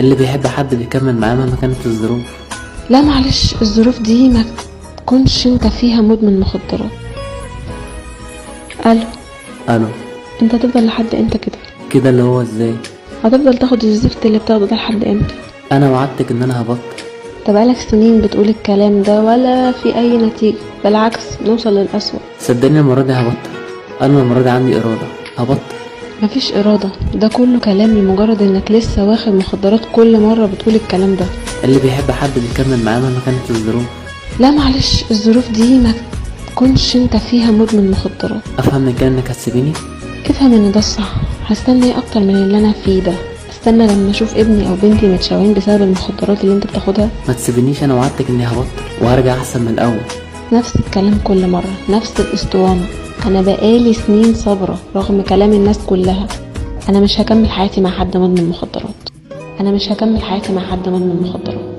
اللي بيحب حد بيكمل معاه مهما كانت الظروف. لا معلش، الظروف دي ما تكونش انت فيها مدمن مخدرات. الو. الو. انت هتفضل لحد امتى كده؟ كده اللي هو ازاي؟ هتفضل تاخد الزفت اللي بتاخده ده لحد امتى؟ انا وعدتك ان انا هبطل. انت بقالك سنين بتقول الكلام ده ولا في اي نتيجة، بالعكس بنوصل للأسوأ. صدقني المرة دي هبطل. انا المرة دي عندي ارادة هبطل. مفيش إرادة، ده كله كلام لمجرد انك لسه واخد مخدرات كل مرة بتقول الكلام ده. اللي بيحب حد بيكمل معاه مهما كانت الظروف. لا معلش، الظروف دي ما تكونش انت فيها مدمن مخدرات. افهم من كده انك هتسيبيني؟ افهم ان ده الصح. هستنى ايه اكتر من اللي انا فيه ده؟ استنى لما اشوف ابني او بنتي متشوهين بسبب المخدرات اللي انت بتاخدها؟ ما تسيبنيش، انا وعدتك اني هبطل وهرجع احسن من الاول. نفس الكلام كل مرة، نفس الاسطوانة. انا بقالي سنين صابرة رغم كلام الناس كلها. انا مش هكمل حياتي مع حد مدمن مخدرات. انا مش هكمل حياتي مع حد مدمن مخدرات.